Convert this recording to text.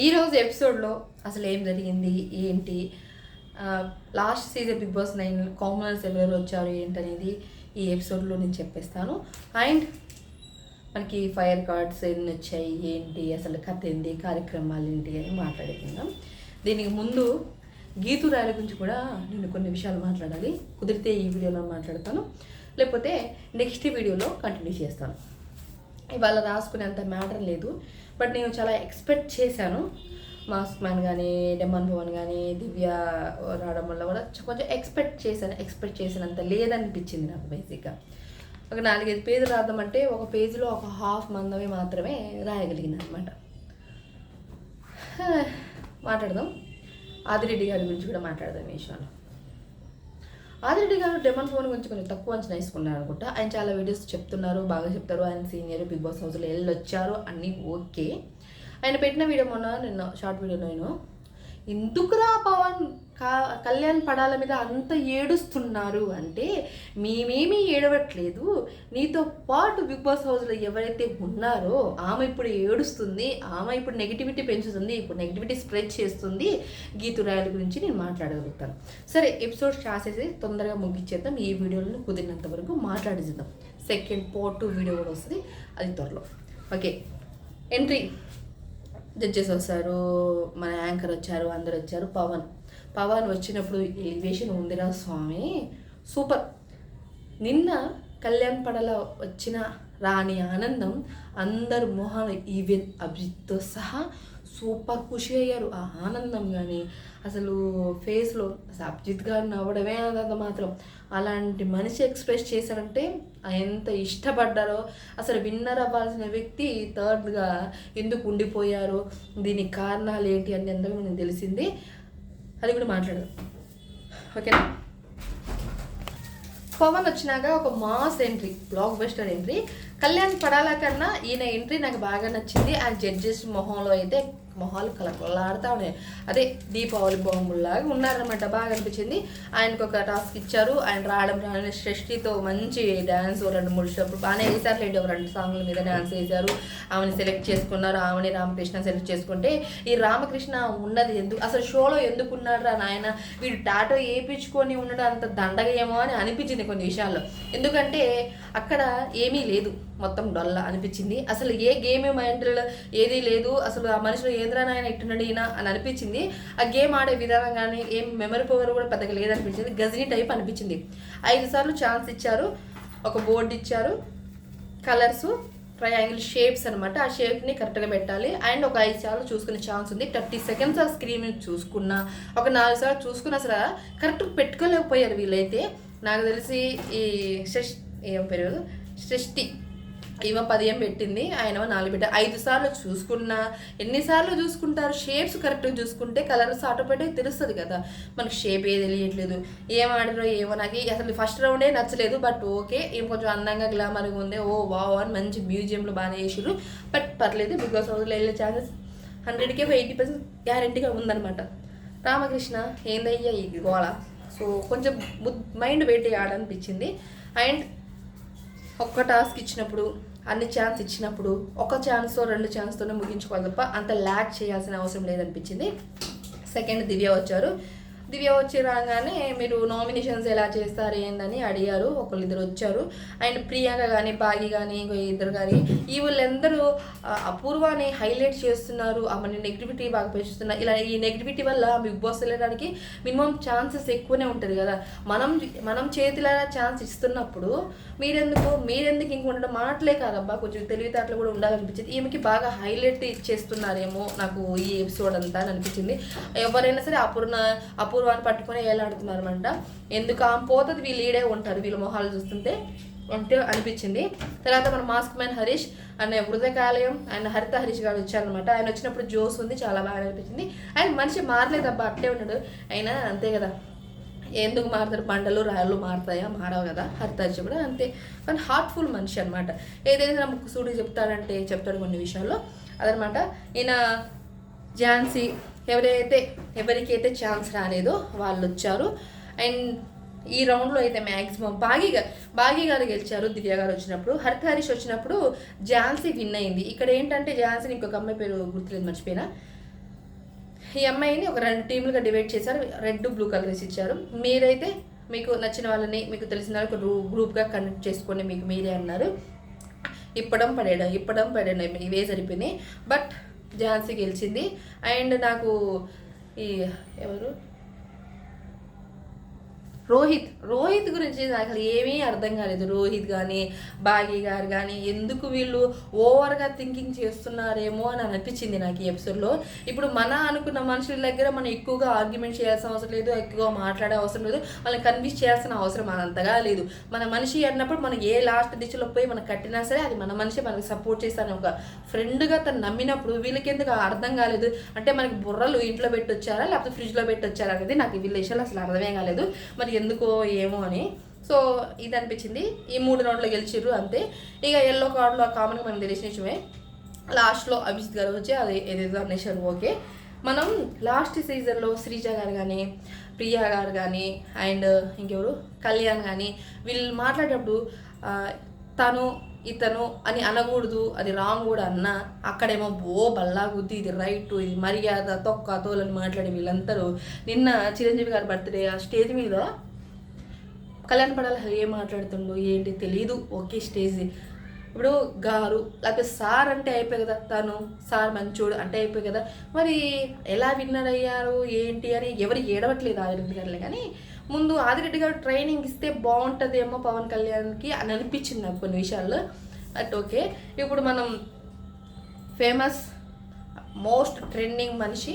ఈరోజు ఎపిసోడ్లో అసలు ఏం జరిగింది ఏంటి, last season Bigg Boss 9 commoners ఎవరెవరు వచ్చారు ఏంటనేది ఈ ఎపిసోడ్లో నేను చెప్పేస్తాను. అండ్ మనకి ఫైర్ కార్డ్స్ ఎన్ని వచ్చాయి ఏంటి, అసలు కథ ఏంటి, కార్యక్రమాలు ఏంటి అని మాట్లాడుకుందాం. దీనికి ముందు గీతు రాయల గురించి కూడా నేను కొన్ని విషయాలు మాట్లాడాలి. కుదిరితే ఈ వీడియోలో మాట్లాడతాను, లేకపోతే నెక్స్ట్ వీడియోలో కంటిన్యూ చేస్తాను. ఇవాళ రాసుకునేంత మ్యాటర్ లేదు, బట్ నేను చాలా ఎక్స్పెక్ట్ చేశాను. మాస్క్ మ్యాన్ కానీ, డెమన్ భవన్ కానీ, దివ్య రావడం వల్ల కూడా కొంచెం ఎక్స్పెక్ట్ చేసినంత లేదనిపించింది నాకు. బేసిక్గా ఒక 4-5 పేజీలు రాద్దామంటే ఒక పేజీలో ఒక హాఫ్ మందమే మాత్రమే రాయగలిగింది అనమాట. మాట్లాడదాం. ఆదిరెడ్డి గారి గురించి కూడా మాట్లాడదాం ఈ విషయంలో. ఆదిరెడ్డి గారు డెమన్ ఫోన్ గురించి కొంచెం తక్కువ అంచనా వేసుకున్నారు అనుకుంటా. ఆయన చాలా వీడియోస్ చెప్తున్నారు, బాగా చెప్తారు. ఆయన సీనియర్, బిగ్ బాస్ హౌస్లో వెళ్ళొచ్చారు, అన్నీ ఓకే. ఆయన పెట్టిన వీడియో నిన్న షార్ట్ వీడియోలో నేను ఎందుకురా పవన్ కళ్యాణ్ పడాల మీద అంత ఏడుస్తున్నారు అంటే, మేమేమీ ఏడవట్లేదు, నీతో పాటు బిగ్ బాస్ హౌస్లో ఎవరైతే ఉన్నారో ఆమె ఇప్పుడు ఏడుస్తుంది, ఆమె ఇప్పుడు నెగిటివిటీ పెంచుతుంది, ఇప్పుడు నెగిటివిటీ స్ప్రెడ్ చేస్తుంది. గీతు రాయల గురించి నేను మాట్లాడగలుగుతాను. సరే, ఎపిసోడ్ రాసేసి తొందరగా ముగించేద్దాం. ఈ వీడియోలను కుదిరినంత వరకు మాట్లాడేద్దాం. సెకండ్ పార్ట్ 2 వీడియో కూడా వస్తుంది, అది త్వరలో. Okay, entry. జడ్జెస్ వస్తారు, మన యాంకర్ వచ్చారు, అందరు వచ్చారు. పవన్ వచ్చినప్పుడు ఎలివేషన్ ఉందిరా స్వామి, సూపర్. నిన్న కళ్యాణ్ పడల వచ్చిన రాని ఆనందం అందరు మొహాలు, ఈవెన్ అభిజిత్తో సహా సూపర్ ఖుషి అయ్యారు. ఆ ఆనందం కానీ అసలు ఫేస్లో అసలు అభిజిత్ గారు నవ్వడమే అంత మాత్రం. అలాంటి మనిషి ఎక్స్ప్రెస్ చేశారంటే ఎంత ఇష్టపడ్డారో. అసలు విన్నర్ అవ్వాల్సిన వ్యక్తి థర్డ్గా ఎందుకు ఉండిపోయారో, దీనికి కారణాలు ఏంటి అని అందరూ మనకు తెలిసింది. అది కూడా మాట్లాడదాం, ఓకేనా. పవన్ వచ్చినాక ఒక mass entry, block buster entry. Kalyan Padala కన్నా ఈయన ఎంట్రీ నాకు బాగా నచ్చింది. ఆ జడ్జెస్ మొహంలో అయితే మొహాలు కలకలాడుతూ ఉన్నాయి. అదే దీపావళి బాంబుల్లాగా ఉన్నారనమాట, బాగా అనిపించింది. ఆయనకు ఒక టాస్క్ ఇచ్చారు, ఆయన రాని సృష్టితో మంచి డ్యాన్స్ 2-3 స్టెప్పులు బాగానే వేసారులేండి. ఒక 2 సాంగ్ల మీద డ్యాన్స్ వేశారు. ఆమెని సెలెక్ట్ చేసుకున్నారు. ఆమెని రామకృష్ణ సెలెక్ట్ చేసుకుంటే, ఈ రామకృష్ణ ఉన్నది ఎందుకు, అసలు షోలో ఎందుకు ఉన్నాడు రా నాయన, వీడు టాటో వేయించుకొని ఉండడం అంత దండగా ఏమో అని అనిపించింది కొన్ని విషయాల్లో. ఎందుకంటే అక్కడ ఏమీ లేదు, మొత్తం డొల్ల అనిపించింది. అసలు ఏ గేమ్ మైండ్లో ఏదీ లేదు, అసలు ఆ మనిషిలో ఏంద్రా నాయన ఇట్టున్నాడు ఈయన అని అనిపించింది. ఆ గేమ్ ఆడే విధానం కానీ ఏం మెమరీ పవర్ కూడా పెద్దగా లేదనిపించింది. గజనీ టైప్ అనిపించింది. 5 సార్లు ఛాన్స్ ఇచ్చారు, ఒక బోర్డు ఇచ్చారు, కలర్స్, ట్రయాంగిల్ షేప్స్ అనమాట. ఆ షేప్ని కరెక్ట్గా పెట్టాలి. అండ్ ఒక 5 సార్లు చూసుకునే ఛాన్స్ ఉంది. 30 సెకండ్స్ ఆ స్క్రీన్ చూసుకున్నా, ఒక 4 సార్లు చూసుకున్నా అసలు కరెక్ట్ పెట్టుకోలేకపోయారు వీళ్ళైతే. నాకు తెలిసి ఈ ఏం పేరు సృష్టి, ఈమె 10 పెట్టింది, ఆయన 4 పెట్టారు. 5 సార్లు చూసుకున్నా, ఎన్నిసార్లు చూసుకుంటారు? షేప్స్ కరెక్ట్గా చూసుకుంటే కలర్స్ ఆటోమేటిక్గా తెలుస్తుంది కదా. మనకు షేప్ ఏది తెలియట్లేదు, ఏం ఆడారో ఏమో. నాకు అసలు ఫస్ట్ రౌండే నచ్చలేదు, బట్ ఓకే, ఏం కొంచెం అందంగా గ్లామర్గా ఉంది. ఓ వావ్ అని మంచి మ్యూజియంలో బాగానే చేసారు, బట్ పర్లేదు. బిగ్ బాస్ హౌస్లో వెళ్ళే ఛాన్సెస్ 100కి 80% గ్యారెంటీగా ఉందన్నమాట. రామకృష్ణ ఏందయ్యా ఈ గోళ, సో కొంచెం మైండ్ పెట్టి ఆడనిపించింది. అండ్ ఒక్క టాస్క్ ఇచ్చినప్పుడు, అన్ని ఛాన్స్ ఇచ్చినప్పుడు ఒక ఛాన్స్తో 2 ఛాన్స్తోనే ముగించుకోవాలి తప్ప అంత ల్యాక్ చేయాల్సిన అవసరం లేదనిపించింది. సెకండ్ దివ్య వచ్చారు. దివ్య వచ్చి రాగానే మీరు నామినేషన్స్ ఎలా చేస్తారు ఏందని అడిగారు. 1-2 వచ్చారు. అండ్ ప్రియాంక కానీ, బాగి కానీ, ఇంకో 2 కానీ, ఈ వీళ్ళందరూ అపూర్వాన్ని హైలైట్ చేస్తున్నారు. ఆమెని నెగిటివిటీ బాగా పెంచుతున్నారు. ఇలా ఈ నెగిటివిటీ వల్ల బిగ్ బాస్ వెళ్ళడానికి మినిమం ఛాన్సెస్ ఎక్కువనే ఉంటుంది కదా. మనం చేతిలో ఛాన్స్ ఇస్తున్నప్పుడు మీరెందుకు ఇంక ఉండడం, మాటలే కాదబ్బా, కొంచెం తెలివితేటలు కూడా ఉండాలనిపించింది. ఈమెకి బాగా హైలైట్ ఇచ్చేస్తున్నారేమో నాకు ఈ ఎపిసోడ్ అంతా అని అనిపించింది. ఎవరైనా సరే అపూర్వాన్ని పట్టుకొని ఏలాడుతున్నారనమాట. ఎందుకు ఆమె పోతుంది, వీళ్ళు ఈడే ఉంటారు వీళ్ళ మొహాలు చూస్తుంటే అంటే అనిపించింది. తర్వాత మన మాస్క్ మ్యాన్ హరీష్ అనే హృదయకాలయం ఆయన హరిత హరీష్ గారు వచ్చారనమాట. ఆయన వచ్చినప్పుడు జోస్ ఉంది, చాలా బాగా అనిపించింది. ఆయన మనిషి మారలేదబ్బా, అట్టే ఉన్నాడు. అయినా అంతే కదా, ఎందుకు మారుతారు, బండలు రాళ్ళు మారుతాయా, మారవు కదా. హరిత హరీష్ కూడా అంతే, కానీ హార్ట్ఫుల్ మనిషి అనమాట. ఏదైతే నా ముక్కు సూటికి చెప్తాడు కొన్ని విషయాల్లో, అదనమాట. ఈయన ఝాన్సీ, ఎవరికైతే ఛాన్స్ రాలేదో వాళ్ళు వచ్చారు. అండ్ ఈ రౌండ్లో అయితే మ్యాక్సిమం బాగి గారు గెలిచారు. దివ్య గారు వచ్చినప్పుడు, హరిత హరీష్ వచ్చినప్పుడు ఝాన్సీ విన్ అయింది. ఇక్కడ ఏంటంటే ఝాన్సీని ఇంకొక అమ్మాయి పేరు గుర్తులేదు, మర్చిపోయినా. ఈ అమ్మాయిని ఒక 2 టీములుగా డివైడ్ చేశారు, రెడ్ బ్లూ కలర్స్ ఇచ్చారు. మీరైతే మీకు నచ్చిన వాళ్ళని మీకు తెలిసిన వాళ్ళకి గ్రూప్గా కనెక్ట్ చేసుకొని మీకు మీరే అన్నారు. ఇప్పడం పడేయడం ఇవే సరిపోయినాయి. బట్ ఝాన్సీ గెలిచింది. అండ్ నాకు ఈ ఎవరు రోహిత్ గురించి నాకు అసలు ఏమీ అర్థం కాలేదు. రోహిత్ కానీ బాగి గారు కానీ ఎందుకు వీళ్ళు ఓవర్గా థింకింగ్ చేస్తున్నారేమో అని అనిపించింది నాకు ఈ ఎపిసోడ్లో. ఇప్పుడు మన అనుకున్న మనుషుల దగ్గర మనం ఎక్కువగా ఆర్గ్యుమెంట్ చేయాల్సిన అవసరం లేదు, ఎక్కువగా మాట్లాడే అవసరం లేదు, వాళ్ళని కన్విన్స్ చేయాల్సిన అవసరం అంతగా లేదు. మన మనిషి అన్నప్పుడు మనం ఏ లాస్ట్ దిశలో పోయి మనకు కట్టినా సరే అది మన మనిషి మనకు సపోర్ట్ చేస్తాను ఒక ఫ్రెండ్గా తను నమ్మినప్పుడు వీళ్ళకి ఎందుకు అర్థం కాలేదు అంటే మనకి బుర్రలు ఇంట్లో పెట్టొచ్చారా లేకపోతే ఫ్రిడ్జ్లో పెట్టొచ్చారా అనేది నాకు వీళ్ళ విషయాలు అసలు అర్థమే కాలేదు. మరి ఎందుకో ఏమో అని. సో ఇది అనిపించింది. ఈ 3 రౌండ్లో గెలిచిర్రు అంతే. ఇక ఎల్లో కార్డులో కామన్గా మనకు తెలిసిన విషయమే. లాస్ట్లో అభిజిత్ గారు వచ్చి అది ఏదేదో అనేసారు. ఓకే, మనం లాస్ట్ సీజన్లో శ్రీజ గారు కానీ ప్రియా గారు కానీ అండ్ ఇంకెవరు కళ్యాణ్ కానీ వీళ్ళు మాట్లాడేటప్పుడు తను ఇతను అని అనకూడదు, అది రాంగ్ కూడా అన్న, అక్కడేమో బల్లా గుద్ది ఇది రైట్ ఇది మర్యాద తొక్క తోలని మాట్లాడి వీళ్ళందరూ నిన్న చిరంజీవి గారి బర్త్డే ఆ స్టేజ్ మీద కళ్యాణ్ పడాలి ఏం మాట్లాడుతుండో ఏంటి తెలీదు. ఓకే స్టేజ్ ఇప్పుడు గారు లేకపోతే సార్ అంటే అయిపోయి కదా, తను సార్ మంచోడు అంటే అయిపోయి కదా, మరి ఎలా విన్నర్ అయ్యారు ఏంటి అని ఎవరు ఏడవట్లేదు ఆదిరెడ్డి గారులే. కానీ ముందు ఆదిరెడ్డి గారు ట్రైనింగ్ ఇస్తే బాగుంటుందేమో పవన్ కళ్యాణ్కి అని అనిపించింది నాకు కొన్ని విషయాల్లో. బట్ ఓకే, ఇప్పుడు మనం ఫేమస్ మోస్ట్ ట్రెండింగ్ మనిషి